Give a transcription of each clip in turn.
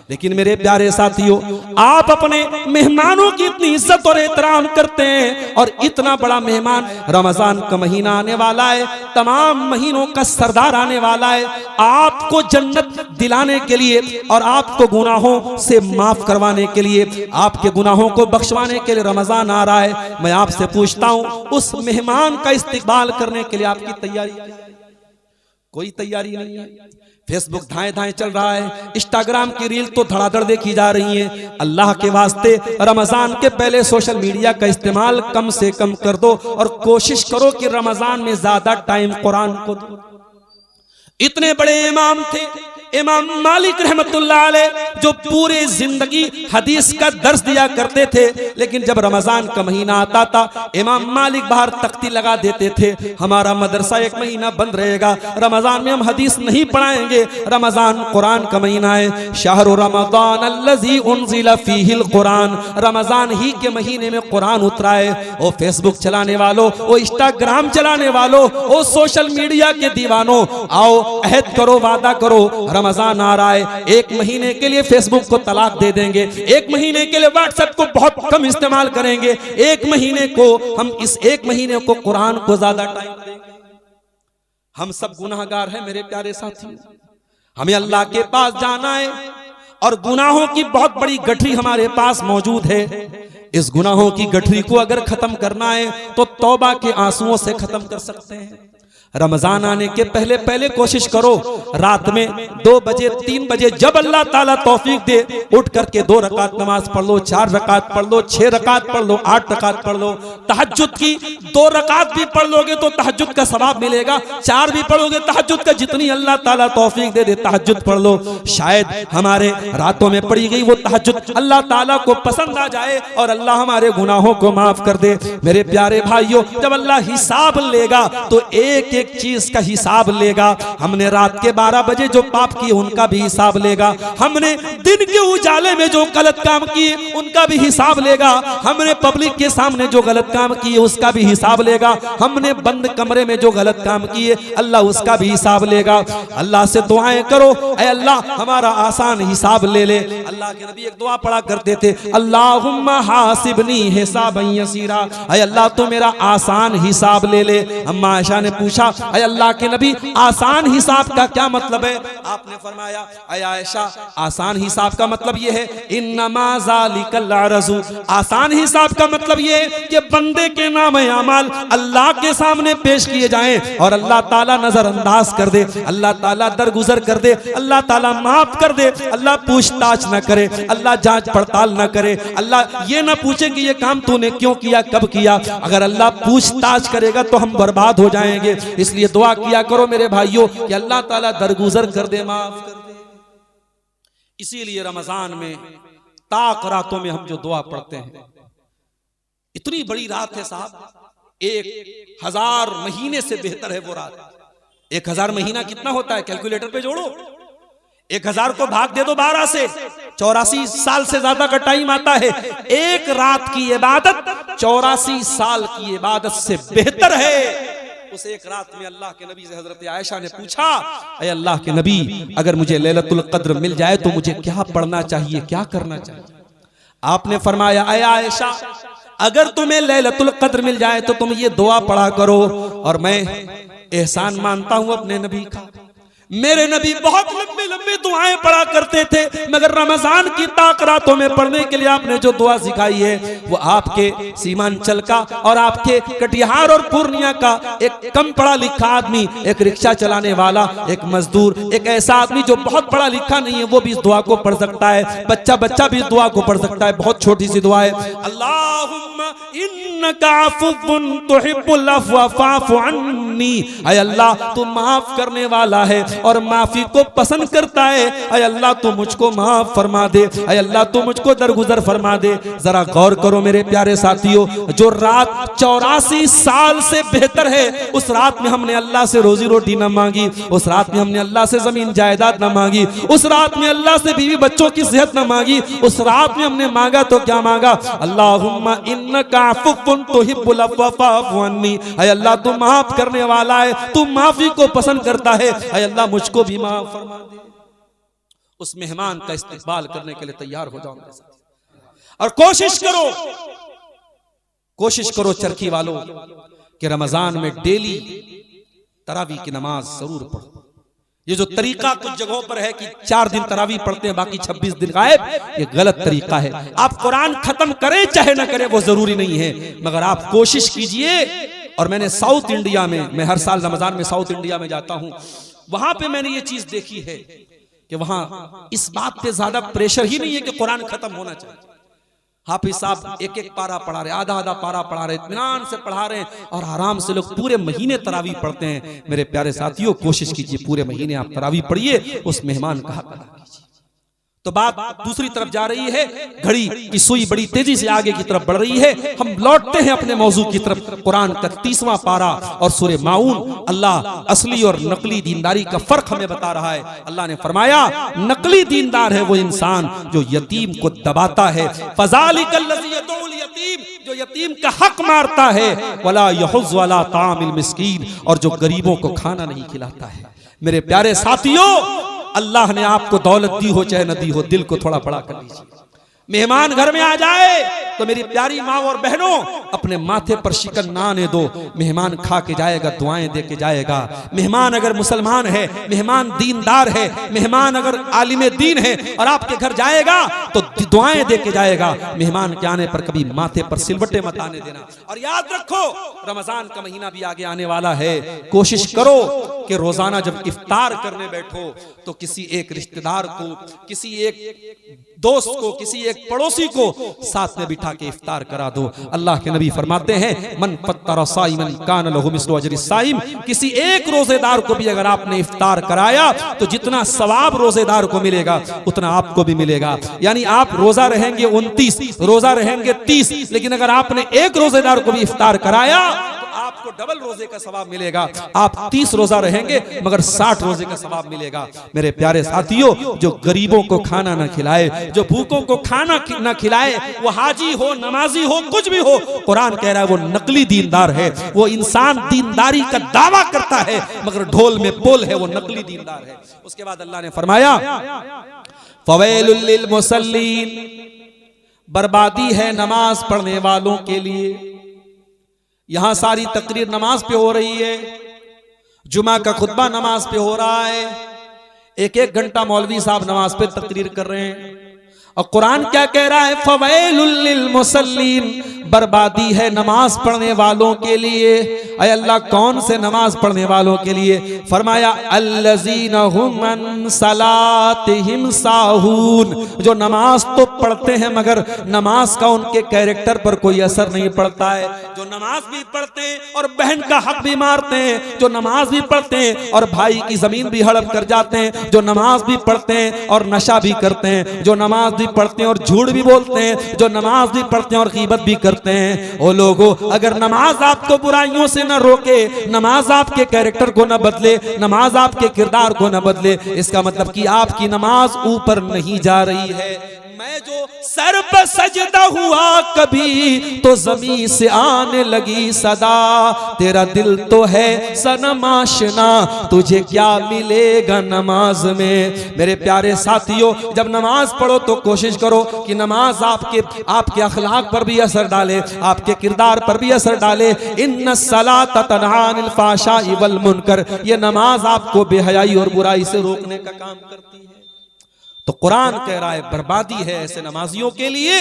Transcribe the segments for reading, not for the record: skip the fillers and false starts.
लेकिन मेरे प्यारे साथियों, आप अपने मेहमानों की इतनी इज्जत और एहतराम करते हैं, और इतना बड़ा मेहमान, रमजान का महीना आने वाला है, तमाम महीनों का सरदार आने वाला है, आपको जन्नत दिलाने के लिए और आपको गुनाहों से माफ करवाने के लिए, आपके गुनाहों को बख्शवाने के लिए रमजान आ रहा है। मैं आपसे पूछता हूं, उस मेहमान का इस्तकबाल करने के लिए आपकी तैयारी? कोई तैयारी नहीं है। फेसबुक धाए धाए चल रहा है, इंस्टाग्राम की रील तो धड़ाधड़ देखी जा रही है। अल्लाह के वास्ते रमजान के पहले सोशल मीडिया का इस्तेमाल कम से कम कर दो और कोशिश करो कि रमजान में ज्यादा टाइम कुरान को दो। इतने बड़े इमाम थे इमाम मालिक रहमतुल्लाह अलैह, जो पूरे जिंदगी हदीस का दर्स दिया करते थे, लेकिन जब रमजान का महीना आता था इमाम मालिक बाहर तख्ती लगा देते थे, हमारा मदरसा एक महीना बंद रहेगा, रमजान में हम हदीस नहीं पढ़ाएंगे, रमजान कुरान का महीना है। शहरु रमजान अल्लज़ी उन्ज़िला फ़ीहिल कुरान, रमजान ही के महीने में कुरान उतरा है। ओ फेसबुक चलाने वालों, ओ इंस्टाग्राम चलाने वालों, ओ सोशल मीडिया के दीवानों, आओ अहद करो, वादा करो, रमजान आ रहा है, एक महीने के लिए फेसबुक को तलाक दे देंगे, एक महीने के लिए व्हाट्सएप को बहुत कम इस्तेमाल करेंगे, एक महीने को हम इस एक महीने को कुरान को ज्यादा टाइम देंगे। हम सब गुनाहगार हैं मेरे प्यारे साथियों, हमें अल्लाह के पास जाना है और गुनाहों की बहुत बड़ी गठरी हमारे पास मौजूद है। इस गुनाहों की गठरी को अगर खत्म करना है तो तौबा के आंसुओं से खत्म कर सकते हैं। रमजान आने के पहले पहले कोशिश करो, रात में 2 बजे 3 बजे जब अल्लाह ताला तौफीक दे, उठ करके 2 रकात नमाज पढ़ लो, 4 रकात पढ़ लो, 6 रकात पढ़ लो, 8 रकात पढ़ लो। तहज्जुद की 2 रकात भी पढ़ लोगे तो तहज्जुद का सवाब मिलेगा, 4 भी पढ़ोगे तहज्जुद का, जितनी अल्लाह ताला तौफीक दे दे तहज्जुद पढ़ लो। शायद हमारे रातों में पढ़ी गई वो तहज्जुद अल्लाह ताला को पसंद आ जाए और अल्लाह हमारे गुनाहों को माफ कर दे। मेरे प्यारे भाइयों, जब अल्लाह हिसाब लेगा तो एक एक चीज का हिसाब लेगा। हमने रात के 12 बजे जो पाप किए उनका भी हिसाब लेगा, हमने दिन के उजाले में जो गलत काम किए उनका भी हिसाब लेगा, हमने पब्लिक के सामने जो गलत काम किए उसका भी हिसाब लेगा, हमने बंद कमरे में जो गलत काम किए अल्लाह उसका भी हिसाब लेगा। अल्लाह से दुआएं करो, ऐ अल्लाह हमारा आसान हिसाब ले ले। अल्लाह के नबी एक दुआ पढ़ा करते थे, अल्लाहुम्मा हासिबनी हिसाबन यसीरा, ऐ अल्लाह तो मेरा आसान हिसाब ले ले। अम्मा आयशा ने पूछा, ऐ अल्लाह के नबी आसान हिसाब का क्या मतलब है? आपने फरमाया, ऐ आयशा आसान हिसाब का मतलब यह है, इन्नमा ज़ालिकल अरज़ु, आसान हिसाब का मतलब यह है कि बंदे के नाम अमाल अल्लाह के सामने पेश किए जाएं और अल्लाह ताला नजरअंदाज कर दे, अल्लाह ताला दरगुजर कर दे, अल्लाह ताला माफ कर दे, अल्लाह पूछताछ न करे, अल्लाह जांच पड़ताल न करे, अल्लाह ये ना पूछे कि ये काम तूने क्यों किया, कब किया। अगर अल्लाह पूछताछ करेगा तो हम बर्बाद हो जाएंगे। इसलिए दुआ किया करो मेरे भाइयों कि अल्लाह ताला दरगुजर कर दे, माफ कर दे। इसीलिए रमजान में ताक रातों में हम जो दुआ पढ़ते हैं, इतनी बड़ी रात है साहब, 1000 महीने से बेहतर है वो रात। 1000 महीना कितना होता है, कैलकुलेटर पे जोड़ो, 1000 को भाग दे दो 12 से, 84 साल से ज्यादा का टाइम आता है। एक रात की इबादत 84 साल की इबादत से बेहतर है। उस एक रात में अल्लाह के नबी से हजरत आयशा ने पूछा, ऐ अल्लाह के नबी अगर मुझे लैलतुल कद्र मिल जाए तो मुझे क्या पढ़ना चाहिए, क्या करना चाहिए? आपने फरमाया, ऐ आयशा अगर तुम्हें लैलतुल कद्र मिल जाए तो तुम ये दुआ पढ़ा करो। और मैं एहसान मानता हूं अपने नबी का, मेरे नबी बहुत लंबी लंबी दुआएं पढ़ा करते थे, मगर रमजान की ताक रातों में पढ़ने के लिए आपने जो दुआ सिखाई है वो आपके सीमांचल का और आपके कटिहार और पूर्णिया का एक कम पढ़ा लिखा आदमी, एक रिक्शा चलाने वाला, एक मजदूर, एक ऐसा आदमी जो बहुत पढ़ा लिखा नहीं है वो भी इस दुआ को पढ़ सकता है, बच्चा भी इस दुआ को पढ़ सकता है। बहुत छोटी सी दुआ है, अल्लाहुम्मा इन्नका अफ़्वुन तुहिब्बुल अफ़्व फ़अफ़ु अन्नी, ऐ अल्लाह तू माफ करने वाला है और माफी को पसंद करता है, ऐ अल्लाह तू मुझको माफ फरमा दे, ऐ अल्लाह तू मुझको दरगुजर फरमा दे। जरा गौर करो मेरे प्यारे साथियों, जो रात 84 साल से बेहतर है, उस रात में हमने अल्लाह से रोजी रोटी न मांगी, उस रात में हमने अल्लाह से जमीन जायदाद न मांगी, उस रात में अल्लाह से बीवी बच्चों की सेहत न मांगी, उस रात में हमने मांगा तो क्या मांगा, अल्लाहुम्मा इन्नका अफ़्वुन तुहिब्बुल अफ़्व फ़अफ़ु अन्नी, ऐ अल्लाह तू माफ करने वाला है, तू माफी को पसंद करता है, ऐ अल्लाह मुझको भी माफ फरमा दे। उस मेहमान का इस्तेकबाल करने के लिए तैयार हो जाओ मेरे साथ। और कोशिश करो चरखी वालों कि रमजान में डेली तरावी की नमाज जरूर पढ़ो। ये जो तरीका कुछ जगहों पर है कि 4 दिन तरावी पढ़ते हैं बाकी 26 दिन गायब, ये गलत तरीका है। आप कुरान खत्म करें चाहे ना करें वो जरूरी नहीं है, मगर आप कोशिश कीजिए। और मैंने साउथ इंडिया में, मैं हर साल रमजान में साउथ इंडिया में जाता हूं, वहां पे मैंने ये चीज देखी है कि वहां इस बात पे ज्यादा प्रेशर ही नहीं है कि कुरान खत्म होना चाहिए। हाफिज साहब एक एक पारा पढ़ा रहे, आधा आधा पारा पढ़ा रहे, इत्मीनान से पढ़ा रहे हैं और आराम से लोग पूरे महीने तरावी पढ़ते हैं। मेरे प्यारे साथियों, कोशिश कीजिए पूरे महीने आप तरावी पढ़िए, उस मेहमान का हक अदा कीजिए। तो बात दूसरी तरफ जा रही है, घड़ी की सुई बड़ी तेजी से आगे की तरफ बढ़ रही है। हम लौटते हैं अपने मौजू की तरफ। कुरान का 30वां पारा और सूरे माऊन अल्लाह असली और नकली दीनदारी का फर्क हमें बता रहा है। अल्लाह ने फरमाया, नकली दीनदार है वो इंसान जो यतीम को दबाता है, फज़ालिकल्लज़ी यदउल यतीम, जो यतीम का हक मारता है, वला यहुज़्ज़ु अला तामिल मिस्कीन, और जो गरीबों को खाना नहीं खिलाता है। मेरे प्यारे साथियों, अल्लाह ने आपको दौलत दी हो चाहे न दी हो, दिल को थोड़ा बड़ा कर लीजिए। मेहमान घर में आ जाए तो मेरी प्यारी माँ और बहनों, अपने माथे पर शिकन ना आने दो। मेहमान खा के जाएगा, दुआएं दे के जाएगा। मेहमान अगर मुसलमान है, मेहमान दीनदार है, मेहमान अगर आलिमे दीन है और आपके घर जाएगा तो दुआएं दे के जाएगा। मेहमान के आने पर कभी माथे पर सिलवटे मत आने देना। और याद रखो, रमजान का महीना भी आगे आने वाला है। कोशिश करो कि रोजाना जब इफ्तार करने बैठो तो किसी एक रिश्तेदार को, किसी एक दोस्त को, किसी एक पड़ोसी को साथ में बिठा के इफ्तार करा दो। अल्लाह के नबी फरमाते हैं, मन फत्तरा साइमन कान लहु मिस्लु अजरि साइम, किसी एक रोजेदार को भी अगर आपने इफ्तार कराया तो जितना सवाब रोजेदार को मिलेगा उतना आपको भी मिलेगा। यानी आप रोजा रहेंगे 29, रोजा रहेंगे 30, लेकिन अगर आपने एक रोजेदार को भी इफ्तार कराया आपको डबल रोजे का सवाब मिलेगा। आप 30 रोजा रहेंगे मगर 60 रोजे का सवाब मिलेगा। मेरे प्यारे साथियों, जो गरीबों को खाना ना खिलाए, जो भूखों को खाना ना खिलाए, वो हाजी हो, नमाजी हो, कुछ भी हो, कुरान कह रहा है वो नकली दीनदार है। वो इंसान दीनदारी का दावा करता है मगर ढोल में बोल है, वो नकली दीनदार है। उसके बाद अल्लाह ने फरमाया, फवैलुल लिल मुसल्लीन, बर्बादी है नमाज पढ़ने वालों के लिए। यहां सारी तकरीर नमाज पे हो रही है, जुमा का खुतबा नमाज पे हो रहा है, एक एक घंटा मौलवी साहब नमाज पे तकरीर कर रहे हैं। और कुरान क्या कह रहा है, फवैलुल लिल मुसल्लीन, बर्बादी है नमाज पढ़ने वालों के लिए। अय अल्लाह, कौन से नमाज पढ़ने वालों के लिए? फरमाया, अल्लज़ीना हुम अन सलातिहिम साहून, जो नमाज तो पढ़ते हैं मगर नमाज का उनके कैरेक्टर पर कोई असर नहीं पड़ता है। जो नमाज भी पढ़ते हैं और बहन का हक भी मारते हैं, जो नमाज भी पढ़ते हैं और भाई की जमीन भी हड़प कर जाते हैं, जो नमाज भी पढ़ते हैं और नशा भी करते हैं, जो नमाज भी पढ़ते हैं और झूठ भी बोलते हैं, जो नमाज भी पढ़ते हैं और गीबत भी करते हैं। ओ लोगों, अगर नमाज आपको बुराइयों से न रोके, नमाज आपके कैरेक्टर को न बदले, नमाज आपके किरदार को न बदले, इसका मतलब कि आपकी नमाज ऊपर नहीं जा रही है। मैं जो सर पर सजदा हुआ कभी तो जमीन से आने लगी सदा, तेरा दिल तो है सनम आशना, तुझे क्या मिलेगा नमाज में। मेरे प्यारे साथियों, जब नमाज पढ़ो तो कोशिश करो कि नमाज आपके अखलाक पर भी असर डाले, आपके किरदार पर भी असर डाले। इन्नस सलाता तन्हा अनिल फाहशाई वल मुनकर, ये नमाज आपको बेहयाई और बुराई से रोकने का काम करती है। तो कुरान कह रहा है बर्बादी है ऐसे नमाजियों के लिए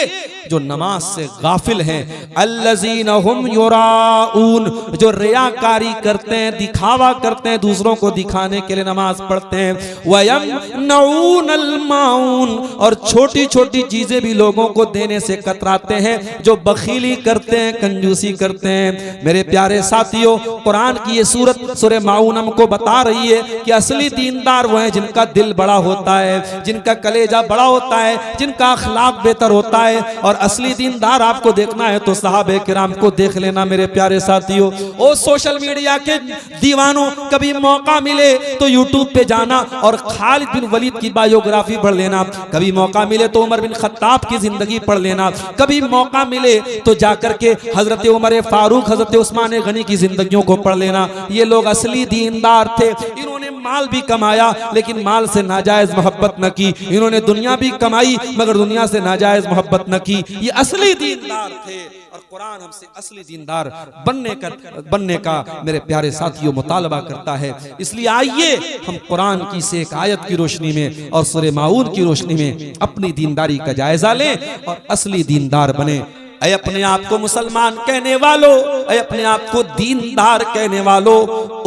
जो नमाज से गाफिल हैं। अल्लज़ीना हुम युराऊन, जो रियाकारी करते हैं, दिखावा करते हैं, दूसरों को दिखाने के लिए नमाज पढ़ते हैं। वयमनऊनल माऊन, और छोटी छोटी चीजें भी लोगों को देने से कतराते हैं, जो बखीली करते हैं, कंजूसी करते हैं। मेरे प्यारे साथियों, कुरान की ये सूरत सूरह माऊन हमको बता रही है कि असली दीनदार वो हैं जिनका दिल बड़ा होता है, जिनका कलेजा बड़ा होता है, जिनका अखलाक बेहतर होता है। और असली दीनदार आपको देखना है तो सहाबे किराम को देख लेना। मेरे प्यारे साथियों, ओ सोशल मीडिया के दीवानों, कभी मौका मिले तो यूट्यूब पे जाना और खालिद बिन वलीद की बायोग्राफी पढ़ लेना, कभी मौका मिले तो उमर बिन खत्ताब की जिंदगी पढ़ लेना, कभी मौका मिले तो जाकर के हजरत उमर फारूक, हजरत उस्मान गनी की जिंदगियों को पढ़ लेना। ये लोग असली दीनदार थे। इन्होंने माल भी कमाया लेकिन माल से नाजायज मोहब्बत न की। इन्होंने दुनिया भी कमाई मगर दुनिया से नाजायज मोहब्बत न की। ये असली दीनदार थे और कुरान हमसे असली दीनदार बनने का मेरे प्यारे साथियों मुतालबा करता है। इसलिए आइए हम कुरान की से एक आयत की रोशनी में और सूरह माऊन की रोशनी में अपनी दीनदारी का जायजा लें और असली दीनदार बने। ऐ अपने आप को मुसलमान कहने वालों, ऐ अपने आप को दीनदार कहने वालों,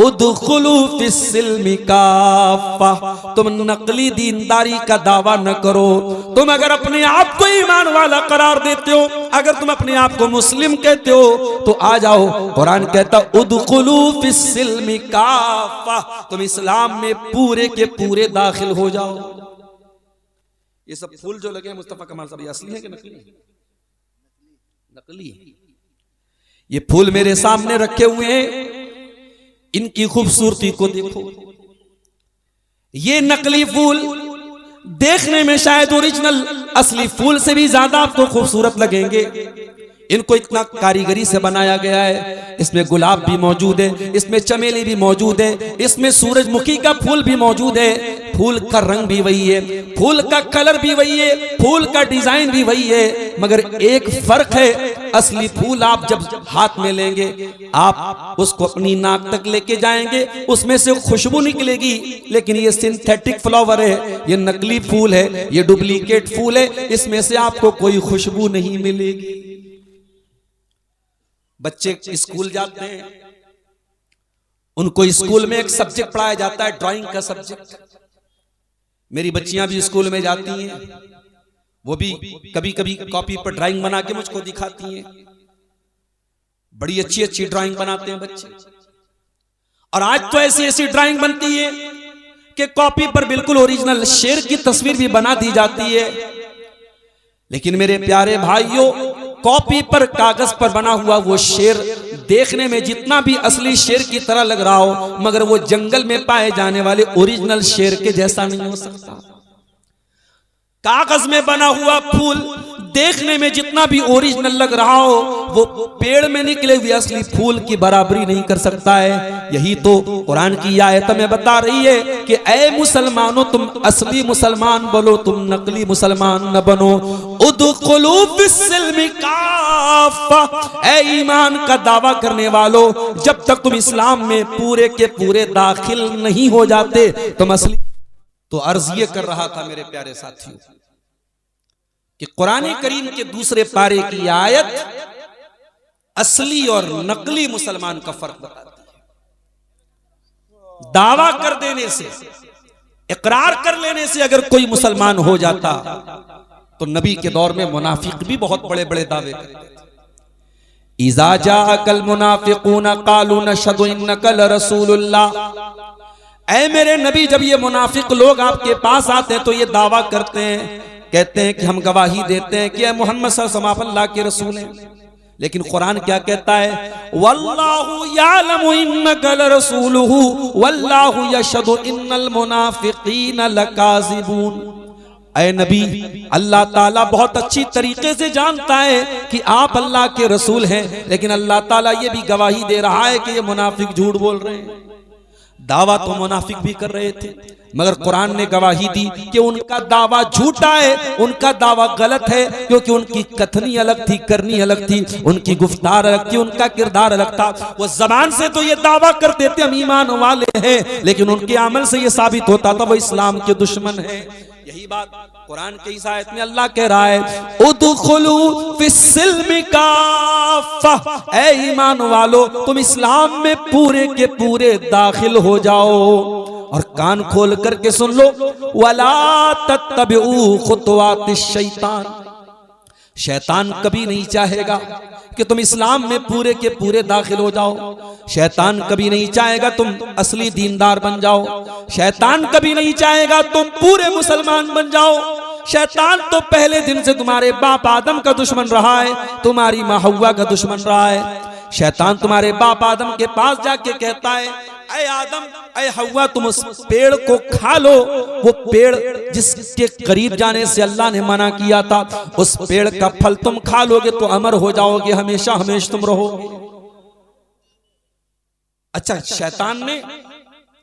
उदखुलू फिस्सिल्मि काफ़ा, तुम नकली दीनदारी का दावा न करो। तुम अगर अपने आप को ईमान वाला करार देते हो, अगर तुम अपने आप को मुस्लिम कहते हो तो आ जाओ। कुरान कहता उदखुलू फिस्सिल्मि काफ़ा, तुम इस्लाम में पूरे के पूरे दाखिल हो जाओ। ये सब फूल जो लगे मुस्तफा कमाल साहब, ये असली है कि नकली? नकली। ये फूल मेरे सामने रखे हुए हैं, इनकी खूबसूरती को देखो। ये नकली फूल देखने में शायद ओरिजिनल असली फूल से भी ज्यादा आपको खूबसूरत लगेंगे। इनको इतना कारीगरी से बनाया गया है। इसमें गुलाब भी मौजूद है, इसमें चमेली भी मौजूद है, इसमें सूरजमुखी का फूल भी मौजूद है। फूल का रंग भी वही है, फूल का कलर भी वही है, फूल का डिजाइन भी वही है, मगर एक फर्क है। असली फूल आप जब हाथ में लेंगे, आप उसको अपनी नाक तक लेके जाएंगे, उसमें से खुशबू निकलेगी। लेकिन ये सिंथेटिक फ्लावर है, ये नकली फूल है, ये डुप्लीकेट फूल है, इसमें से आपको कोई खुशबू नहीं मिलेगी। बच्चे स्कूल जाते हैं, उनको स्कूल में एक सब्जेक्ट पढ़ाया जाता है, ड्राइंग का सब्जेक्ट। मेरी बच्चियां भी स्कूल में जाती हैं, वो भी कभी कभी कॉपी पर ड्राइंग बना के मुझको दिखाती हैं। बड़ी अच्छी अच्छी ड्राइंग बनाते हैं बच्चे। और आज तो ऐसी ऐसी ड्राइंग बनती है कि कॉपी पर बिल्कुल ओरिजिनल शेर की तस्वीर भी बना दी जाती है। लेकिन मेरे प्यारे भाइयों, कॉपी पर कागज पर बना हुआ वो शेर देखने में जितना भी असली शेर की तरह लग रहा हो, मगर वो जंगल में पाए जाने वाले ओरिजिनल शेर के जैसा नहीं हो सकता। कागज में बना हुआ फूल देखने में जितना भी ओरिजिनल लग रहा हो, वो पेड़ में निकले हुए असली फूल की बराबरी नहीं कर सकता है। यही तो कुरान की आयत में बता रही है कि ऐ मुसलमानों, तुम असली मुसलमान बनो, तुम नकली मुसलमान न बनो। उदखुलू फिस्सिल्मि काफ़ा, ऐ ईमान का दावा करने वालों, जब तक तुम इस्लाम में पूरे के पूरे दाखिल नहीं हो जाते तुम असली। तो अर्ज ये कर रहा था मेरे प्यारे साथियों कि कुरान करीम के दूसरे पारे की आयत असली और नकली मुसलमान का फर्क बताती है। दावा कर देने से, इकरार कर लेने से अगर कोई मुसलमान हो जाता, तो नबी के दौर में मुनाफिक भी बहुत बड़े बड़े दावे करते थे। इज़ा जाअकल मुनाफिकून क़ालू नशहदु इन्नका लरसूलुल्लाह, ऐ मेरे नबी, जब ये मुनाफिक लोग आपके पास आते हैं तो ये दावा करते हैं, कहते हैं कि हम गवाही देते हैं कि मोहम्मद सल्लल्लाहु अलैहि वसल्लम अल्लाह के रसूल हैं। लेकिन कुरान क्या कहता है? वल्लाहु यअलमु इन्नका लरसूलुहु वल्लाहु यशहदु इन्नल मुनाफिकीन लकाज़िबून। ऐ नबी, अल्लाह ताला बहुत अच्छी तरीके से जानता है कि आप अल्लाह के रसूल हैं, लेकिन अल्लाह ताला ये भी गवाही दे रहा है कि ये मुनाफिक झूठ बोल रहे हैं। दावा तो मुनाफिक भी कर रहे थे, मगर कुरान ने गवाही दी कि उनका दावा झूठा है, उनका दावा गलत है, क्योंकि उनकी कथनी अलग थी, करनी अलग थी, उनकी गुफ्तार अलग थी, उनका किरदार अलग था। वो जबान से तो ये दावा करते थे हम ईमान वाले हैं, लेकिन उनके अमल से ये साबित होता था वो इस्लाम के दुश्मन है। यही बात कुरान के इस आयत में अल्लाह कह रहा है, उदखुलू फिस्सिल्मि काफ़ा, ऐ ईमान वालो, तुम इस्लाम में पूरे के पूरे दाखिल हो जाओ। और कान खोल करके सुन लो, वला तत्तबिऊ खुतवातिश शैतान, शैतान कभी नहीं चाहेगा कि तुम इस्लाम में पूरे के पूरे दाखिल हो जाओ। शैतान कभी नहीं चाहेगा तुम असली दीनदार बन जाओ। शैतान कभी नहीं चाहेगा तुम पूरे मुसलमान बन जाओ। शैतान तो पहले दिन से तुम्हारे बाप आदम का दुश्मन रहा है, तुम्हारी माँ हव्वा का दुश्मन रहा है। शैतान तुम्हारे बाप आदम के पास जाके कहता है, ऐ आदम, ऐ हव्वा, तुम उस पेड़ को खा लो, वो पेड़ जिसके करीब जाने से अल्लाह ने मना किया था, उस पेड़ का फल तुम खा लोगे तो अमर हो जाओगे, हमेशा हमेशा तुम रहोगे। अच्छा, शैतान ने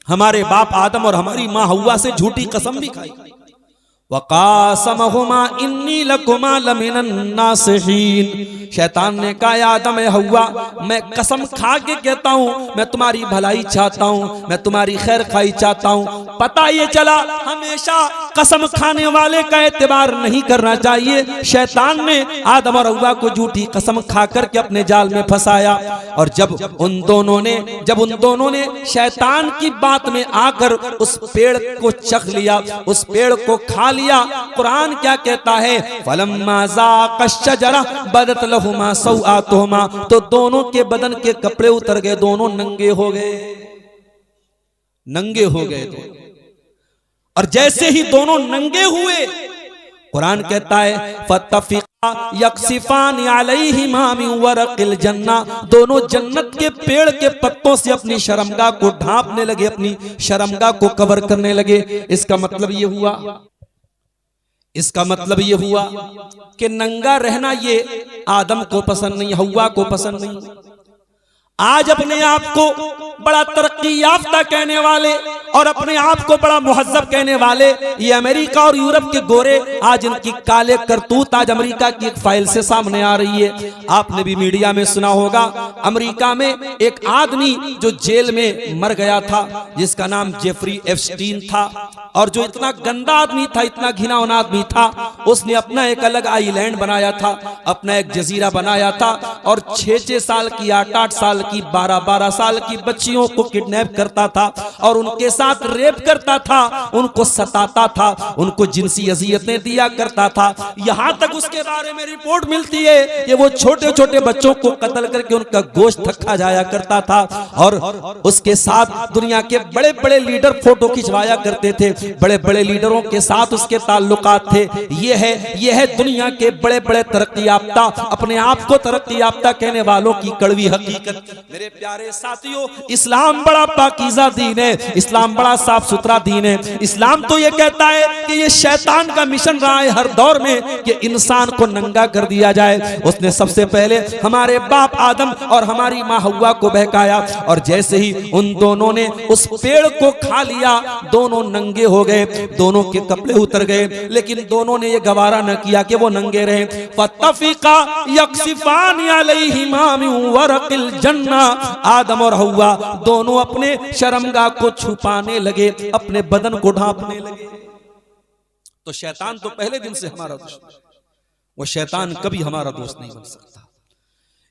हमारे बाप आदम और हमारी माँ हव्वा से झूठी कसम भी खाई। वक़ासमहुमा इन्नी लकुमा लमिनन नासिहीन। शैतान ने कहा, आदम हव्वा, मैं कसम खा के कहता हूँ मैं तुम्हारी भलाई चाहता हूँ, मैं तुम्हारी खैर खाई चाहता हूँ। पता ये चला हमेशा कसम खाने वाले का एतबार नहीं करना चाहिए। शैतान ने आदम और हव्वा को झूठी कसम खा करके अपने जाल में फंसाया। और जब उन दोनों ने शैतान की बात में आकर उस पेड़ को चख लिया, उस पेड़ को खा लिया, कुरान क्या कहता है, फलम्मा ज़ाक़ा अश-शजरा बदत लहुमा सौआतुहुमा, तो दोनों के बदन के कपड़े उतर गए, दोनों नंगे हो गए, नंगे हो गए। और जैसे ही दोनों नंगे हुए, कुरान कहता है फतफिका यक्सिफान अलैहिमा मिन वरक़िल जन्ना, दोनों जन्नत के पेड़ के पत्तों से अपनी शर्मगाह को ढांपने लगे, अपनी शर्मगाह को कवर करने लगे। इसका मतलब ये हुआ कि नंगा रहना ये आदम को पसंद नहीं, हव्वा को पसंद नहीं। आज अपने आप को बड़ा तरक्की याफ्ता कहने वाले और अपने आप को बड़ा मुहज्जब कहने वाले ये अमेरिका और यूरोप के गोरे, आज इनकी काले करतूत आज अमेरिका की एक फाइल से सामने आ रही है। आपने भी मीडिया में सुना होगा, अमेरिका में एक आदमी जो जेल में मर गया था, जिसका नाम जेफरी एप्स्टीन था, और जो इतना गंदा आदमी था, इतना घिनौना आदमी था, उसने अपना एक अलग आइलैंड बनाया था, अपना एक जजीरा बनाया था, और 6-6 साल की, 8-8 साल की, 12-12 साल की बच्चियों को किडनैप करता था और उनके साथ रेप करता था, उनको सताता था, उनको जिनसी अजियतें दिया करता था। यहां तक उसके बारे में रिपोर्ट मिलती है कि वो छोटे छोटे बच्चों को कत्ल करके उनका गोश्त खा जाया करता था, और उसके साथ दुनिया के बड़े बड़े लीडर फोटो खिंचवाया करते थे, बड़े बड़े लीडरों के साथ उसके ताल्लुकात थे। ये है दुनिया के बड़े बड़े तरक्की याफ्ता, अपने आप को तरक्की याफ्ता कहने वालों की कड़वी हकीकत। मेरे प्यारे साथियों, इस्लाम बड़ा पाकीज़ा दीन है, इस्लाम बड़ा साफ सुथरा दीन है। इस्लाम तो ये कहता है कि ये शैतान का मिशन रहा है हर दौर में कि इंसान को नंगा कर दिया जाए। उसने सबसे पहले हमारे बाप आदम और हमारी माँ हव्वा को बहकाया, और जैसे ही उन दोनों ने उस पेड़ को खा लिया, दोनों नंगे हो गए, दोनों के कपड़े उतर गए, लेकिन दोनों ने ये गवारा न किया कि वो नंगे रहे। फतफिका यक्सिफान अलैहिमा मिन वरक़िल जन्ना, आदम और हव्वा दोनों अपने शर्मगाह को छुपाने लगे, अपने बदन को ढांपने लगे। तो शैतान तो पहले दिन से हमारा दुश्मन, वो शैतान कभी हमारा दोस्त नहीं बन सकता।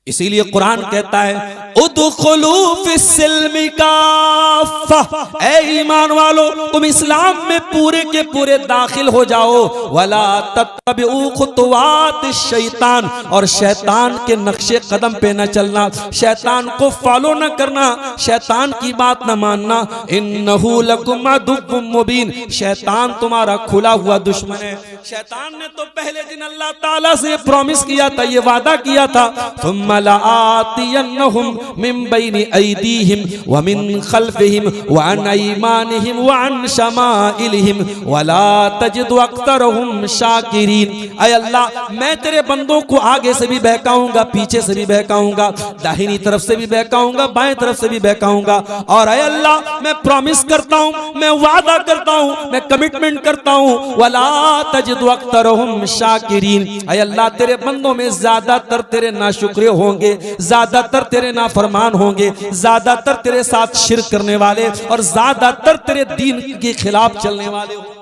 इसीलिए कुरान कहता है उदखुलू फिस्सिल्मि काफ़ा, ऐ ईमान वालो तुम इस्लाम में पूरे के पूरे दाखिल हो जाओ, वला तत्तबिउ खुतुवातिश शैतान, और शैतान के नक्शे कदम पे न चलना, शैतान को फॉलो न करना, शैतान की बात न मानना। इन्नहु लकुम अदुव्वुम मुबीन, शैतान तुम्हारा खुला हुआ दुश्मन है। शैतान ने तो पहले दिन अल्लाह ताला से प्रॉमिस किया था, ये वादा किया था, तुम लआतियन्नहुम मिन बैनि ऐदीहिम व मिन खल्फिहिम व अन अयमानिहिम व अन शमाइलिहिम वला तजिदु अक्तरहुम शाकिरीन। ऐ अल्लाह, मैं तेरे बंदों को आगे से भी बहकाऊंगा, पीछे से भी बहकाऊंगा, दाहिनी तरफ से भी बहकाऊंगा, बाएं तरफ से भी बहकाऊंगा। और ऐ अल्लाह, मैं प्रॉमिस करता हूं, मैं वादा करता हूं, मैं कमिटमेंट करता हूं, वला तजिदु अक्तरहुम शाकिरीन। ऐ अल्लाह, तेरे बंदों में ज्यादातर तेरे नाशुक्र होंगे, ज्यादातर तेरे नाफरमान होंगे, ज्यादातर तेरे साथ शिर्क करने वाले और ज्यादातर तेरे दीन के खिलाफ चलने वाले होंगे।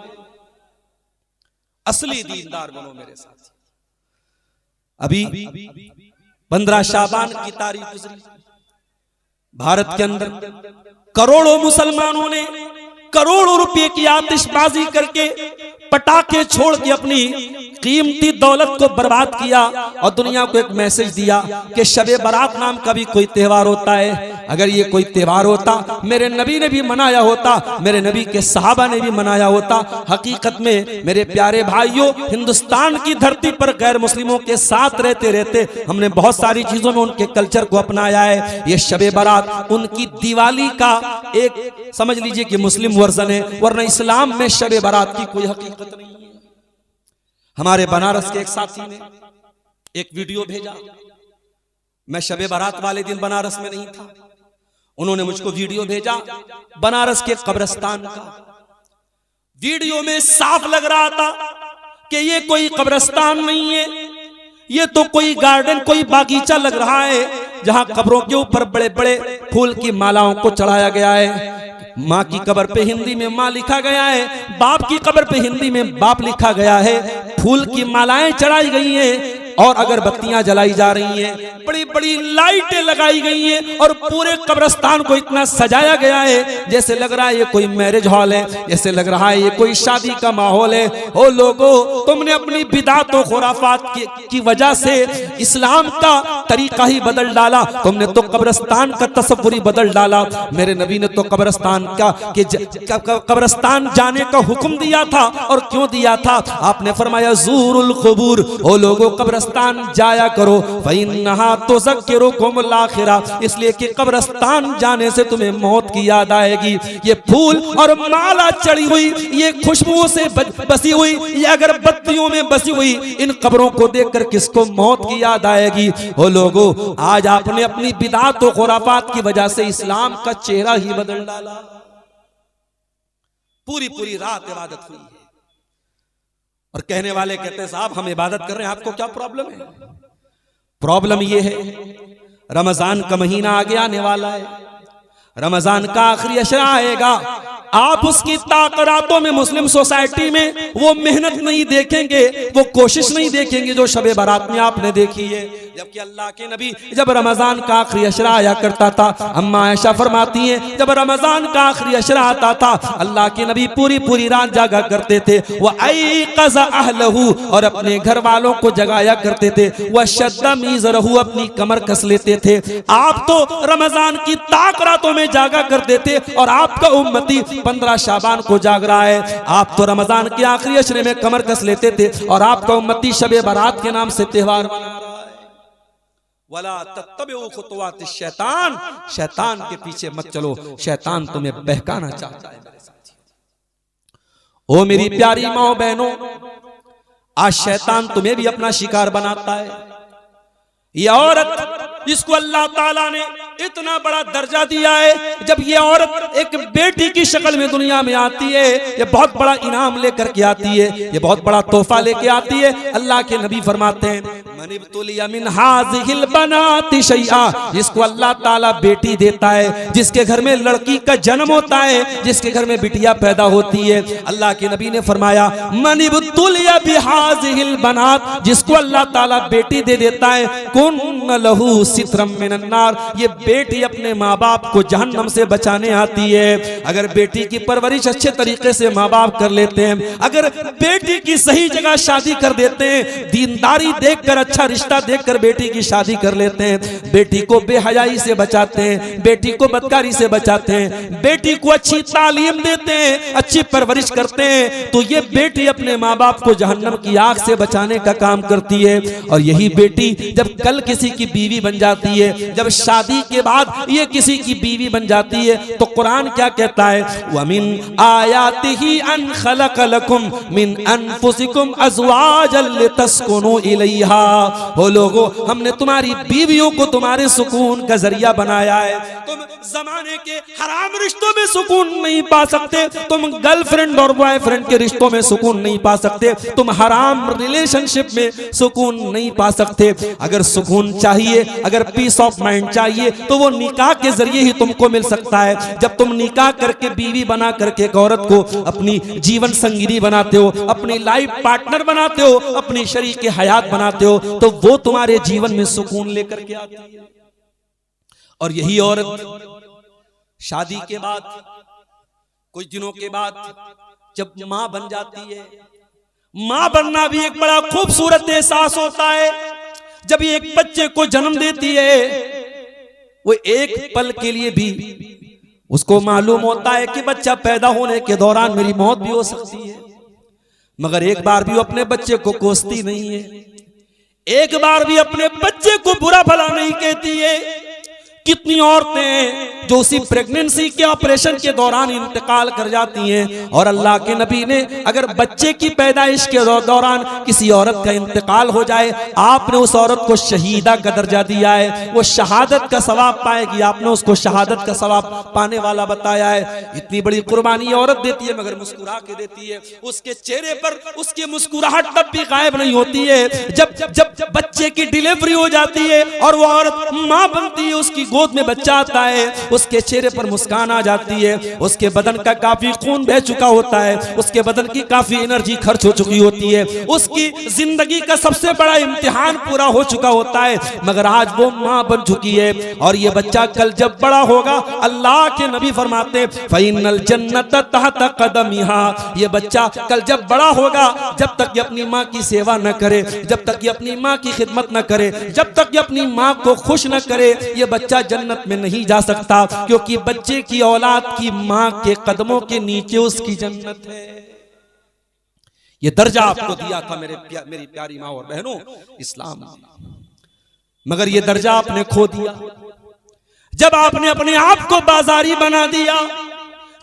असली दीनदार बनो मेरे साथ। अभी 15 शाबान की तारीख गुजरी, भारत के अंदर करोड़ों मुसलमानों ने करोड़ों रुपए की आतिशबाजी करके, पटाखे छोड़ के अपनी कीमती दौलत को बर्बाद किया और दुनिया को एक मैसेज दिया कि शबे बारात नाम का भी कोई त्योहार होता है। अगर ये कोई त्योहार होता, मेरे नबी ने भी मनाया होता, मेरे नबी के सहाबा ने भी मनाया होता। हकीकत में मेरे प्यारे भाइयों, हिंदुस्तान की धरती पर गैर मुस्लिमों के साथ रहते रहते हमने बहुत सारी चीजों में उनके कल्चर को अपनाया है। ये शबे बारात उनकी दिवाली का एक समझ लीजिए कि मुस्लिम वर्जन है, वरना इस्लाम में शबे बारात की कोई हकीकत नहीं है। हमारे बनारस के एक साथी ने एक वीडियो भेजा, मैं शबे बारात वाले दिन बनारस में नहीं था, उन्होंने मुझको वीडियो भेजा बनारस के कब्रिस्तान का। वीडियो में साफ लग रहा था कि ये कोई कब्रिस्तान नहीं है, ये तो कोई गार्डन, कोई बागीचा लग रहा है, जहां कब्रों के ऊपर बड़े बड़े फूल की मालाओं को चढ़ाया गया है। माँ की कब्र पे हिंदी में माँ लिखा गया है, बाप की कब्र पे हिंदी में बाप लिखा गया है, फूल की मालाएं चढ़ाई गई हैं और अगरबत्तियां जलाई जा रही हैं, बड़ी बड़ी लाइटें लगाई गई हैं और पूरे कब्रिस्तान को इतना सजाया गया है जैसे लग रहा है ये कोई मैरिज हॉल है, जैसे लग रहा है ये कोई शादी का माहौल है। ओ लोगों, तुमने अपनी बिदात और खुराफात की वजह से इस्लाम का तरीका ही बदल डाला, तुमने तो कब्रिस्तान का तस्वुर ही बदल डाला। मेरे नबी ने तो कब्रिस्तान कब्रिस्तान जाने का हुक्म दिया था, और क्यों दिया था? आपने फरमाया ज़ूरुल क़ुबूर, ओ लोगों कब्रिस्तान जाया करो, फ़इन्नहा तुज़क्किरुकुमुल आखिरा, इसलिए कि कब्रिस्तान जाने से तुम्हें मौत की याद आएगी। ये फूल और माला चढ़ी हुई, ये खुशबुओं से बसी हुई, ये अगरबत्तियों में बसी हुई इन कब्रों को देखकर किसको मौत की याद आएगी? ओ लोगों, आज आपने अपनी बिदात और खुराफात की वजह से इस्लाम का चेहरा ही बदल डाला। पूरी पूरी रात इबादत हुई है और कहने वाले कहते हैं साहब हम इबादत कर रहे हैं, आपको क्या प्रॉब्लम है? प्रॉब्लम ये है रमजान का महीना आगे आने वाला है, रमजान का आखिरी अशरा आएगा, आप उसकी ताकरातों में मुस्लिम सोसाइटी में वो मेहनत नहीं देखेंगे, वो कोशिश नहीं देखेंगे जो शबे बारात में आपने देखी है। जबकि अल्लाह के नबी जब रमजान का आखिरी अशरा आया करता था, अम्मा आयशा फरमाती हैं जब रमजान का आखिरी अशरा आता था अल्लाह के नबी पूरी पूरी रात जागा करते थे। वह अयक़ज़ अहलहू, और अपने घर वालों को जगाया करते थे। वह शद्दा मीज़रहू, अपनी कमर कस लेते थे। आप तो रमजान की ताकरातों में जागा करते थे और आपका उम्मती 15 शाबान को जाग रहा है। आप तो रमजान के आखिरी अशरे में कमर कस लेते थे और आपका उम्मती शबे बारात के नाम से त्योहार मना रहा है। वला तत्तबिउ खुतवातिश शैतान, शैतान के पीछे मत चलो, शैतान तुम्हें बहकाना चाहता है। मेरे साथियों, ओ मेरी प्यारी माओ बहनों, आज शैतान तुम्हें भी अपना शिकार बनाता है। ये औरत जिसको अल्लाह ताला ने इतना बड़ा दर्जा दिया है, जब ये औरत एक बेटी की शक्ल में दुनिया में आती है, ये बहुत बड़ा इनाम लेकर के आती है, ये बहुत बड़ा तोहफा लेके आती है। अल्लाह के नबी फरमाते हैं मनिब्तुलिया मिन हाज़िहिल बनाति शैआ, जिसको अल्लाह ताला बेटी देता है, जिसके घर में लड़की का जन्म होता है, जिसके घर में बिटिया पैदा होती है, अल्लाह के नबी ने फरमाया मनिब्तुलिया बिहाज़िहिल बनात, जिसको अल्लाह ताला बेटी दे देता है, कुन्न लहू सित्रम मिनन नार, ये बेटी अपने माँ बाप को जहन्नम से बचाने आती है। अगर बेटी की परवरिश अच्छे तरीके से माँ बाप कर लेते हैं, अगर बेटी की सही जगह शादी कर देते हैं, दीनदारी देखकर, अच्छा रिश्ता देखकर बेटी की शादी कर लेते हैं, बेटी को बेहयाई से बचाते हैं, बेटी को बदकारी से बचाते हैं, बेटी को अच्छी तालीम देते हैं, अच्छी परवरिश करते हैं, तो ये बेटी अपने माँ बाप को जहन्नम की आग से बचाने का काम करती है। और यही बेटी जब कल किसी की बीवी बन जाती है, जब शादी के बाद ये किसी की बीवी बन जाती है, तो कुरान क्या कहता है? वमिन आयातिही अन खलक लकुम मिन अनफुसिकुम अज़वाजन लितस्कुनु इलैहा, हो लोगों हमने तुम्हारी बीवियों को तुम्हारे सुकून का जरिया बनाया है। तुम जमाने के हराम रिश्तों में सुकून नहीं पा सकते, तुम गर्लफ्रेंड और बॉयफ्रेंड के रिश्तों में सुकून नहीं पा सकते, तुम हराम रिलेशनशिप में सुकून नहीं पा सकते। अगर सुकून चाहिए, अगर पीस ऑफ माइंड चाहिए, तो वो निकाह के जरिए ही तुमको मिल सकता है। जब तुम निकाह करके बीवी बना करके एक औरत को अपनी जीवन संगिनी बनाते हो, अपनी लाइफ पार्टनर बनाते हो, अपनी शरीक हयात बनाते हो, तो वो तुम्हारे जीवन में सुकून लेकर के आती है। और यही औरत शादी के बाद कुछ दिनों के बाद जब मां बन जाती है, मां बनना भी एक बड़ा खूबसूरत एहसास होता है। जब ये एक बच्चे को जन्म देती है, वो एक पल के लिए भी उसको मालूम होता है कि बच्चा पैदा होने के दौरान मेरी मौत भी हो सकती है, मगर एक बार भी वो अपने बच्चे को कोसती नहीं है, एक बार भी अपने बच्चे को बुरा भला नहीं कहती है। कितनी औरतें जो उसी प्रेगनेंसी के ऑपरेशन के दौरान इंतकाल कर जाती हैं। और अल्लाह के नबी ने अगर बच्चे की पैदाइश के दौरान किसी औरत का इंतकाल हो जाए, आपने उस औरत को शहीदा का दर्जा दिया है, वो शहादत का सवाब पाएगी, आपने उसको शहादत का सवाब पाने वाला बताया है। इतनी बड़ी कुर्बानी औरत देती है मगर मुस्कुरा के देती है, उसके चेहरे पर उसकी मुस्कुराहट तब भी गायब नहीं होती है। जब जब बच्चे की डिलीवरी हो जाती है और वो औरत मां बनती है, उसकी गोद में बच्चा आता है, उसके चेहरे पर मुस्कान आ जाती है, उसके बदन का काफी खून बह चुका होता है, उसके बदन की काफी एनर्जी खर्च हो चुकी होती है, उसकी जिंदगी का सबसे बड़ा इम्तिहान पूरा हो चुका होता है, मगर आज वो मां बन चुकी है। और ये बच्चा कल जब बड़ा होगा, अल्लाह के नबी फरमाते फ़इन्नल जन्नत तहत क़दमिहा, ये बच्चा कल जब बड़ा होगा, जब तक ये अपनी माँ की सेवा न करे, जब तक ये अपनी माँ की खिदमत न करे, जब तक ये अपनी माँ को खुश न करे, ये बच्चा जन्नत में नहीं जा सकता, क्योंकि बच्चे की औलाद की माँ के कदमों के नीचे उसकी जन्नत है। ये दर्जा आपको दिया था मेरी प्यारी माँ और बहनों इस्लाम ने, मगर ये दर्जा आपने खो दिया जब आपने अपने आप को बाजारी बना दिया।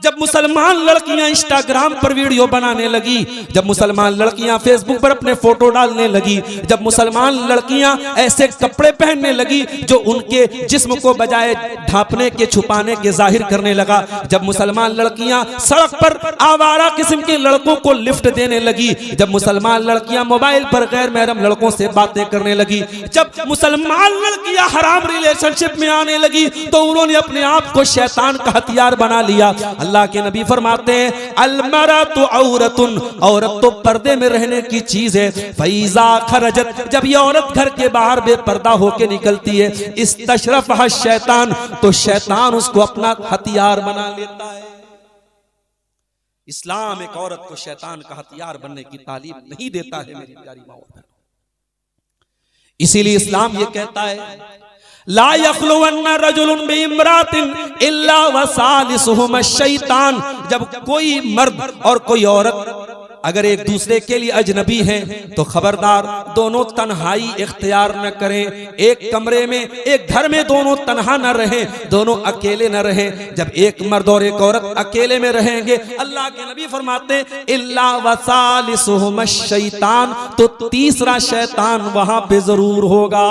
जब मुसलमान लड़कियां इंस्टाग्राम पर वीडियो बनाने लगी, जब मुसलमान लड़कियां फेसबुक पर अपने फोटो डालने लगी, जब मुसलमान लड़कियां ऐसे कपड़े पहनने लगी जो उनके जिस्म को बजाय ढांपने के छुपाने के जाहिर करने लगा, जब मुसलमान लड़कियां सड़क पर आवारा किस्म के लड़कों को लिफ्ट देने लगी, जब मुसलमान लड़कियां मोबाइल पर गैर महरम लड़कों से बातें करने लगी, जब मुसलमान लड़कियां हराम रिलेशनशिप में आने लगी, तो उन्होंने अपने आप को शैतान का हथियार बना लिया। अल्लाह के नबी फरमाते हैं अलमरातु औरतुन, औरत तो पर्दे में रहने की चीज है। फैजा खरजत, जब ये औरत घर के बाहर बेपर्दा होके निकलती है, इस्तशरफहा शैतान, तो शैतान उसको अपना हथियार बना लेता है। इस्लाम एक औरत को शैतान का हथियार बनने की तालीम नहीं देता है मेरी प्यारी माँ। इसीलिए इस्लाम ये कहता है ला यख्लुवन्ना रजुलुन बिइम्रातिन इल्ला वसालिसुहुम शैतान, जब कोई मर्द और कोई औरत अगर एक दूसरे के लिए अजनबी हैं तो खबरदार दोनों तन्हाई इख्तियार न करें। एक कमरे में, एक घर में दोनों तन्हा न रहें, दोनों अकेले न रहें। जब एक मर्द और एक औरत अकेले में रहेंगे, अल्लाह के नबी फरमाते इल्ला वसालिसुहुम शैतान, तो तीसरा शैतान वहां पे जरूर होगा।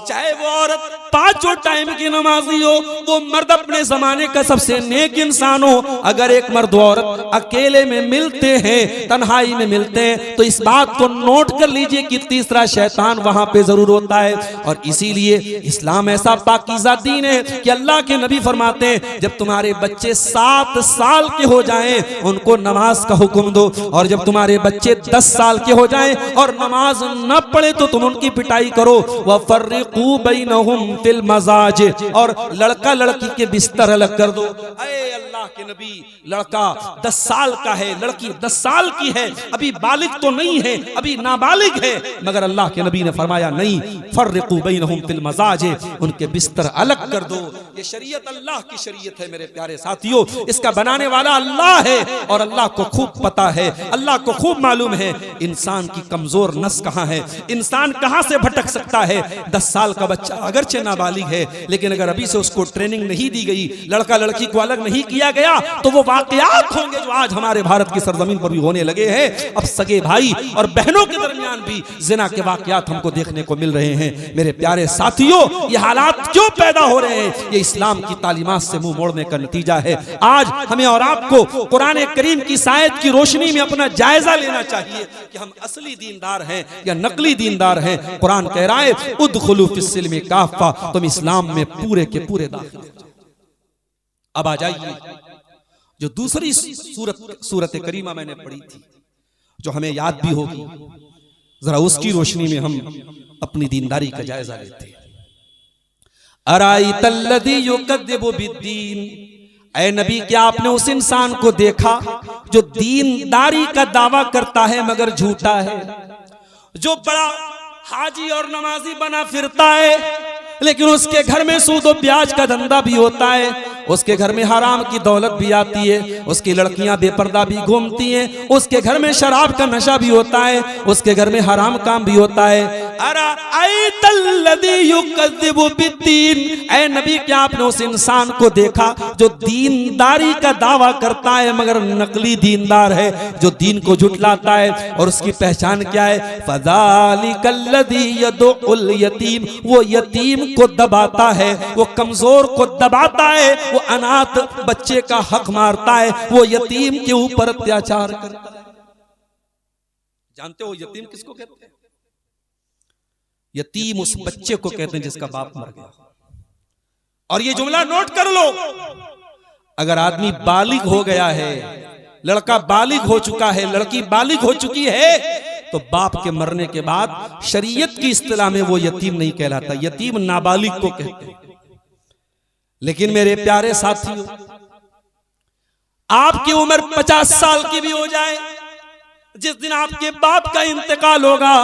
चाहे वो औरत पांचों टाइम की नमाजी हो, वो मर्द अपने जमाने का सबसे नेक इंसान हो, अगर एक मर्द औरत अकेले में मिलते हैं, तन्हाई में मिलते हैं, तो इस बात को नोट कर लीजिए कि तीसरा शैतान वहां पे जरूर होता है। और इसीलिए इस्लाम ऐसा पाकीज़ा दीन है कि अल्लाह के नबी फरमाते हैं जब तुम्हारे बच्चे 7 साल के हो जाएं उनको नमाज का हुक्म दो, और जब तुम्हारे बच्चे 10 साल के हो जाएं और नमाज न पढ़े तो तुम उनकी पिटाई करो। वफर्रिकू बैनहुम फिल मजाज, और लड़का लड़की के बिस्तर अलग कर दो। अरे अल्लाह के नबी, लड़का 10 साल का है, लड़की 10 साल की है, अभी बालिग तो नहीं है, अभी नाबालिग है, मगर अल्लाह के नबी ने फरमाया नहीं, फर्रिकू बैनहुम फिल मजाज, उनके बिस्तर अलग कर दो। ये शरीयत अल्लाह की शरीयत है मेरे प्यारे साथियों, इसका बनाने वाला अल्लाह है और अल्लाह को खूब पता है, अल्लाह को खूब मालूम है इंसान की कमजोर नस कहाँ है, इंसान कहाँ से भटक सकता है। 10 साल का बच्चा अगरचे नाबालिग है, लेकिन अगर अभी से उसको ट्रेनिंग नहीं दी गई, लड़का लड़की को अलग नहीं किया गया, तो वो वाकयात होंगे जो आज हमारे भारत की सरजमीन पर भी होने लगे हैं। अब सगे भाई और बहनों के दरमियान भी जिना के वाकयात हमको देखने को मिल रहे हैं। मेरे प्यारे साथियों, ये हालात क्यों पैदा हो रहे हैं? ये इस्लाम की तालीमात से मुंह मोड़ने का नतीजा है। आज हमें और आपको कुरान करीम की आयत की रोशनी में अपना जायजा लेना चाहिए कि हम असली दीनदार हैं या नकली दीनदार हैं। कुरान कह रहा है उदखुलू फिस्सिल्मी काफ़ा, तुम इस्लाम में पूरे के पूरे दाखिल हो जाओ। अब आ जाइए जो दूसरी सूरत करीमा मैंने पढ़ी थी, जो हमें याद भी होगी, जरा उसकी रोशनी में हम अपनी दीनदारी का जायजा लेते हैं। अराइतल्लज़ी युकज़्ज़िबु बिद्दीन, ऐ नबी क्या आपने उस इंसान को देखा जो दीनदारी का दावा करता है मगर झूठा है, जो बड़ा हाजी और नमाजी बना फिरता है लेकिन उसके घर में सूद और ब्याज का धंधा भी होता है, उसके घर में हराम की दौलत भी आती है, उसकी लड़कियां बेपर्दा भी घूमती हैं, उसके घर में शराब का नशा भी होता है, उसके घर में हराम काम भी होता है। अरा अरअयतल्लज़ी युकज़्ज़िबु बिद्दीन, ऐ नबी क्या आपने उस इंसान को देखा जो दीनदारी का दावा करता है मगर नकली दीनदार है, जो दीन को झुठलाता है। और उसकी पहचान क्या है? फ़ज़ालिकल्लज़ी यदउल यतीम, वो यतीम को दबाता है, वो कमजोर को दबाता है, वो अनाथ बच्चे का हक मारता है, वो यतीम के ऊपर अत्याचार करता है। जानते हो यतीम किसको कहते हैं? यतीम उस बच्चे को कहते हैं जिसका बाप मर गया। और ये जुमला नोट कर लो, अगर आदमी बालिग हो गया है, लड़का बालिग हो चुका है, लड़की बालिग हो चुकी है, तो बाप के मरने के बाद शरीयत की इस्तिलाह में वो यतीम नहीं कहलाता, यतीम नाबालिग को कहते हैं। लेकिन मेरे प्यारे साथियों, आपकी उम्र 50 साल की भी हो जाए, जिस दिन आपके बाप का इंतकाल होगा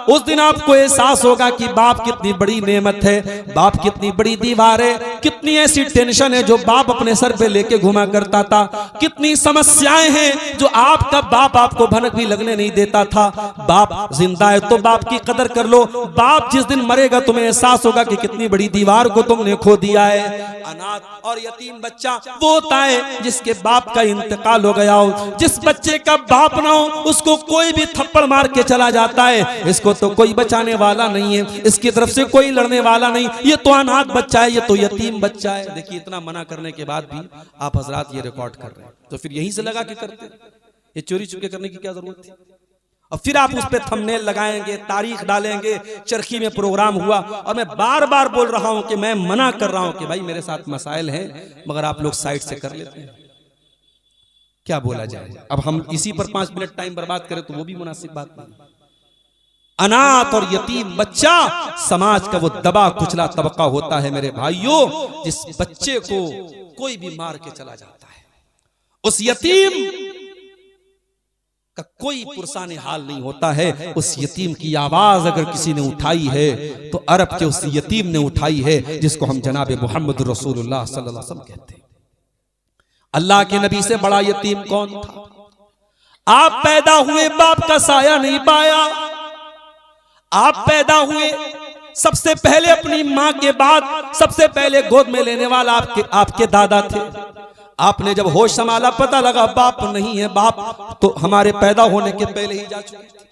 उस दिन आपको एहसास होगा कि बाप कितनी बड़ी नेमत है, बाप कितनी बड़ी दीवार है, कितनी ऐसी टेंशन है जो बाप अपने सर पे लेके घुमा करता था, कितनी समस्याएं हैं जो आपका बाप आपको भनक भी लगने नहीं देता था। बाप जिंदा है तो बाप की कदर कर लो, बाप जिस दिन मरेगा तुम्हें एहसास होगा कि कितनी बड़ी दीवार को तुमने खो दिया है। अनाथ और यतीम बच्चा वो होता है जिसके बाप का इंतकाल हो गया हो। जिस बच्चे का बाप ना हो उसको कोई भी थप्पड़ मार के चला जाता है, इसको तो कोई बचाने वाला नहीं है, इसकी तरफ से कोई लड़ने वाला नहीं, ये तो अनाथ बच्चा है, ये तो यतीम बच्चा है। देखिए इतना मना करने के बाद भी आप हजरात ये रिकॉर्ड कर रहे हैं, तो फिर यहीं से लगा के करते, ये चोरी चुपके करने की क्या जरूरत थी? और फिर आप उस पर थंबनेल लगाएंगे, तारीख डालेंगे, चरखी में प्रोग्राम हुआ। और मैं बार बार बोल रहा हूं कि मैं मना कर रहा हूं कि भाई मेरे साथ मसाइल हैं, मगर आप लोग साइड से कर लेते हैं, क्या बोला जाए। अब हम इसी पर 5 मिनट टाइम बर्बाद करें तो वो भी मुनासिब बात नहीं। अनाथ और यतीम बच्चा समाज का वो दबा कुचला तबका होता है मेरे भाइयों, जिस बच्चे को कोई भी मार के चला जाता है, उस यतीम का कोई पुरसाने हाल नहीं होता है। उस यतीम की आवाज अगर किसी ने उठाई है तो अरब के उस यतीम ने उठाई है, जिसको हम जनाब मोहम्मद रसूलुल्लाह सल्लल्लाहु अलैहि वसल्लम कहते हैं। अल्लाह के नबी से बड़ा यतीम कौन था? आप पैदा हुए बाप का साया नहीं पाया, आप पैदा हुए सबसे पहले अपनी मां के बाद सबसे पहले गोद में लेने वाला आपके दादा थे। आपने जब होश संभाला पता लगा बाप नहीं है, बाप तो हमारे पैदा होने के पहले ही जा चुके थे।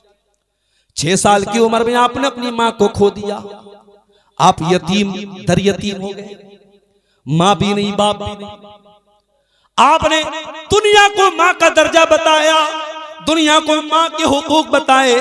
6 साल की उम्र में आपने अपनी मां को खो दिया, आप यतीम दर यतीम हो गए, मां भी नहीं बाप भी नहीं। आपने दुनिया को मां का दर्जा बताया, दुनिया को मां के हुकूक बताए।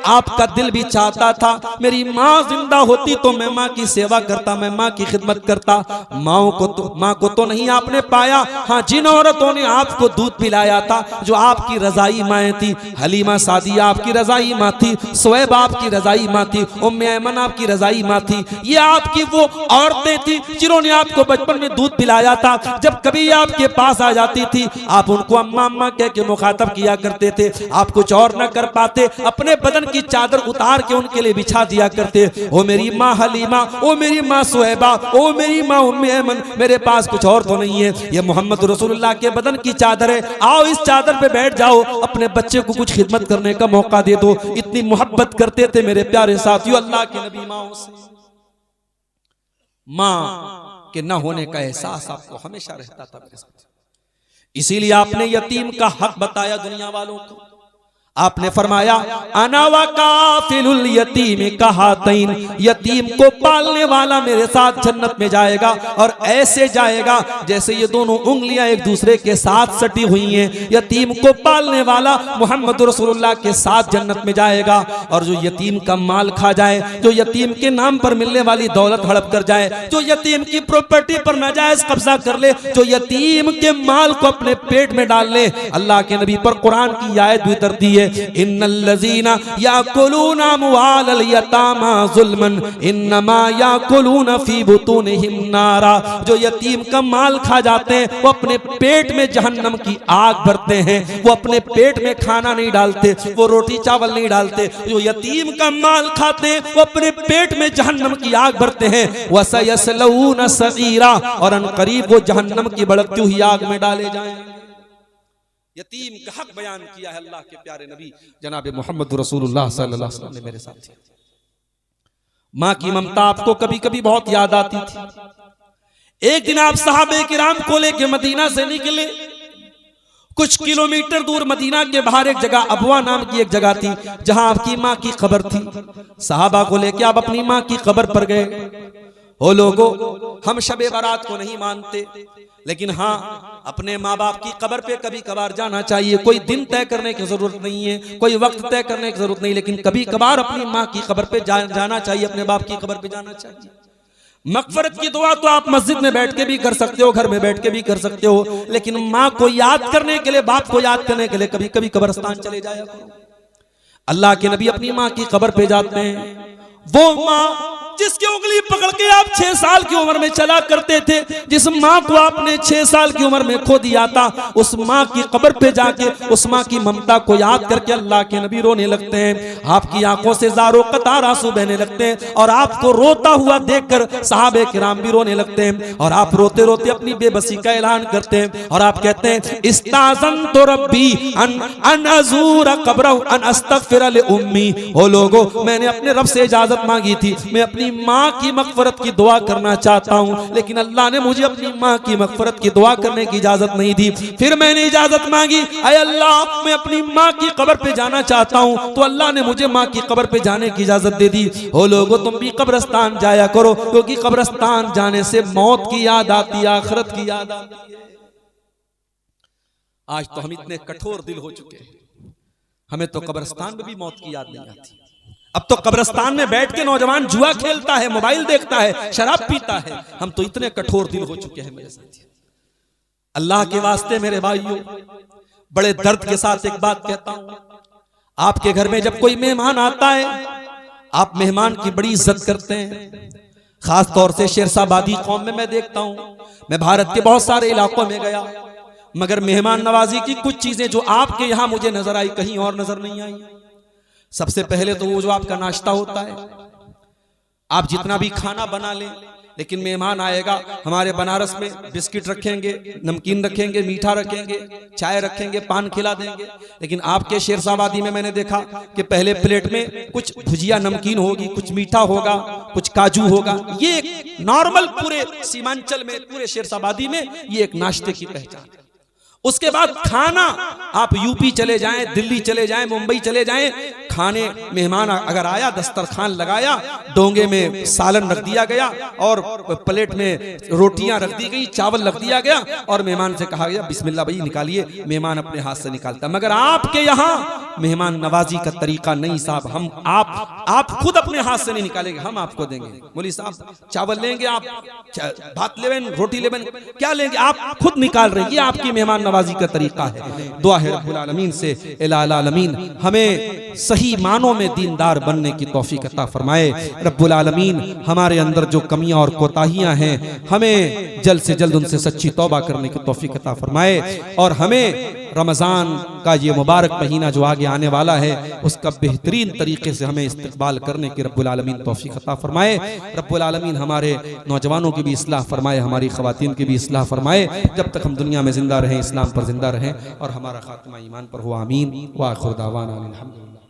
आपका दिल भी चाहता था मेरी माँ जिंदा होती तो मैं माँ की सेवा करता, मैं माँ की खिदमत करता। माँ को तो नहीं आपने पाया, हाँ जिन औरतों ने आपको दूध पिलाया था जो आपकी रजाई माएँ थी, हलीमा सादिया आपकी रजाई माँ थी, सुवैब आपकी रजाई माँ थी, उम्मे ऐमन आपकी रजाई माँ थी, ये आपकी वो औरतें थी जिन्होंने आपको बचपन में दूध पिलाया था। जब कभी आपके पास आ जाती थी आप उनको अम्मा अम्मा कह के मुखातब किया करते थे। आप कुछ और न कर पाते, अपने बदन की चादर उतार के उनके लिए बिछा दिया करते। ओ मेरी माँ हलीमा, ओ मेरी माँ सुहैबा, ओ मेरी माँ उम्मे ऐमन, मेरे पास कुछ और तो नहीं है, ये मोहम्मद रसूलुल्लाह के बदन की चादर है, आओ इस चादर पे बैठ जाओ, अपने बच्चे को कुछ खिदमत करने का मौका दे दो। इतनी मोहब्बत करते थे मेरे प्यारे साथियों अल्लाह के नबी माओ से। माँ के न होने का एहसास आपको हमेशा रहता था मेरे साथ, इसीलिए आपने यतीम का हक बताया दुनिया वालों को। आपने फरमाया अना व काफिलुल यतीम कहातैन, यतीम को पालने वाला मेरे साथ जन्नत में जाएगा, और ऐसे जाएगा जैसे ये दोनों उंगलियां एक दूसरे के साथ सटी हुई हैं। यतीम को पालने वाला मोहम्मद रसूलुल्लाह के साथ जन्नत में जाएगा। और जो यतीम का माल खा जाए, जो यतीम के नाम पर मिलने वाली दौलत हड़प कर जाए, जो यतीम की प्रॉपर्टी पर नाजायज कब्जा कर ले, जो यतीम के माल को अपने पेट में डाल ले, अल्लाह के नबी पर कुरान की आयत भी उतरती है, इन्नल्लज़ीना याकुलूना अम्वालल यतामा ज़ुल्मन इन्नमा याकुलूना फी बुतूनिहिम नारा। जो यतीम का माल खा जाते हैं वो अपने पेट में जहन्नम की आग भरते हैं, वो अपने पेट में खाना नहीं डालते, वो रोटी चावल नहीं डालते। जो यतीम का माल खाते हैं वो अपने पेट में जहन्नम की आग भरते हैं। वसयस्लऊना सईरा, और अनकरीब वो जहन्नम की भड़कती हुई आग में डाले जाएंगे। यतीम का हक बयान किया है अल्लाह के प्यारे नबी जनाब मोहम्मद रसूलुल्लाह सल्लल्लाहु अलैहि वसल्लम ने मेरे साथ। माँ की ममता आपको कभी कभी बहुत याद आती थी। एक दिन आप सहाबे किराम को लेके मदीना से निकले। कुछ किलोमीटर दूर मदीना के बाहर एक जगह अबवा नाम की एक जगह थी जहां आपकी माँ की कब्र थी। सहाबा को लेके आप अपनी माँ की कब्र पर गए। ओ लोगों, हम शबे बारात को नहीं मानते, लेकिन हाँ, अपने माँ बाप की कब्र पे कभी कभार जाना चाहिए। कोई दिन तय करने की जरूरत नहीं है, कोई वक्त तय करने की जरूरत नहीं, लेकिन कभी कभार अपनी माँ की कब्र पे जाना चाहिए, अपने बाप की कब्र पे जाना चाहिए। मगफरत की दुआ तो आप मस्जिद में बैठ के भी कर सकते हो, घर में बैठ के भी कर सकते हो, लेकिन माँ को याद करने के लिए, बाप को याद करने के लिए कभी कभी कब्रिस्तान चले जाया करो। अल्लाह के नबी अपनी माँ की कब्र पे जाते हैं। वो माँ जिसकी उंगली पकड़ के आप 6 साल की उम्र में चला करते थे, जिस माँ को आपने 6 साल की उम्र में खो दिया था, उस माँ की कब्र पे जाके उस माँ की ममता को याद करके अल्लाह के नबी रोने लगते हैं। आपकी आंखों से ज़ारो कतार आंसू बहने लगते हैं और आपको रोता हुआ देखकर सहाबे किराम भी रोने लगते हैं और आप रोते रोते अपनी बेबसी का ऐलान करते हैं और आप कहते हैं, इस्ताज़नतु रब्बी अन अज़ूर क़ब्रहु अन अस्तग़फ़िर लि उम्मी। ओ लोगों, मैंने अपने रब से इजाजत मांगी थी, मैं अपनी माँ की मग़फ़िरत की दुआ करना चाहता हूँ, लेकिन अल्लाह ने मुझे अपनी माँ की मग़फ़िरत की दुआ करने की इजाजत नहीं दी। फिर मैंने इजाजत मांगी, ऐ अल्लाह, मैं अपनी माँ की कब्र पे जाना चाहता हूँ, तो अल्लाह ने मुझे माँ की कब्र पे जाने की इजाजत दे दी। ओ लोगों, तुम भी कब्रिस्तान जाया करो, क्योंकि कब्रिस्तान जाने से मौत की याद आती है, आखिरत की याद आती है। आज तो हम इतने कठोर दिल हो चुके हैं, हमें तो कब्रिस्तान में भी मौत की याद नहीं आती। अब तो कब्रिस्तान में बैठ के नौजवान जुआ खेलता है, मोबाइल देखता है, शराब पीता है। हम तो इतने कठोर दिल हो चुके हैं मेरे साथी। अल्लाह के वास्ते मेरे भाइयों, बड़े दर्द के साथ एक बात कहता हूं, आपके घर में जब कोई मेहमान आता है, आप मेहमान की बड़ी इज्जत करते हैं। खास तौर से शेरशाबादी कौम में मैं देखता हूं, मैं भारत के बहुत सारे इलाकों में गया, मगर मेहमान नवाजी की कुछ चीजें जो आपके यहां मुझे नजर आई, कहीं और नजर नहीं आई। सबसे पहले तो वो जो आपका नाश्ता होता है, आप जितना भी खाना बना लें, लेकिन मेहमान आएगा, हमारे बनारस में बिस्किट रखेंगे, नमकीन रखेंगे, मीठा रखेंगे, चाय रखेंगे, पान खिला देंगे। लेकिन आपके शेरशाबादी में मैंने देखा कि पहले प्लेट में कुछ भुजिया नमकीन होगी, कुछ मीठा होगा, कुछ काजू होगा। ये एक नॉर्मल पूरे सीमांचल में, पूरे शेरशाबादी में ये एक नाश्ते की पहचान है। उसके बाद खाना, आप यूपी चले जाएं, दिल्ली चले जाएं, मुंबई चले जाएं, खाने मेहमान अगर आया, दस्तरखान लगाया, डोंगे में सालन रख दिया गया और प्लेट में रोटियां रख दी गई, चावल रख दिया गया और मेहमान से कहा गया बिस्मिल्लाह भाई निकालिए। मेहमान अपने हाथ से निकालता। मगर आपके यहाँ मेहमान नवाजी का तरीका नहीं साहब। हम आप खुद अपने हाथ से नहीं निकालेंगे, हम आपको देंगे। मौलवी साहब चावल लेंगे, आप भात लेवें, रोटी लेवें, क्या लेंगे, आप खुद निकाल रहे हैं। ये आपकी मेहमान नवाजी का तरीका है। दुआ है रब्बुल आलमीन से, इलाही आलमीन हमें सही मानों में दीनदार बनने की तौफीक अता फरमाए। रब्बुल आलमीन हमारे अंदर जो कमियां और कोताहियां हैं, हमें जल्द से जल्द उनसे सच्ची तौबा करने की तौफीक अता फरमाए और हमें रमज़ान का ये मुबारक महीना जो आगे आने वाला है, उसका बेहतरीन तरीके से हमें इस्तकबाल करने की रब्बुल आलमीन तौफीक अता फरमाए। रब्बुल आलमीन हमारे नौजवानों की भी इस्लाह फरमाए, हमारी ख़वातीन की भी इस्लाह फरमाए। जब तक हम दुनिया में जिंदा रहें, इस्लाम पर जिंदा रहें और हमारा खात्मा ईमान पर हो। आमीन। व आखिर दावाना अनिल हम्दुलिल्लाह।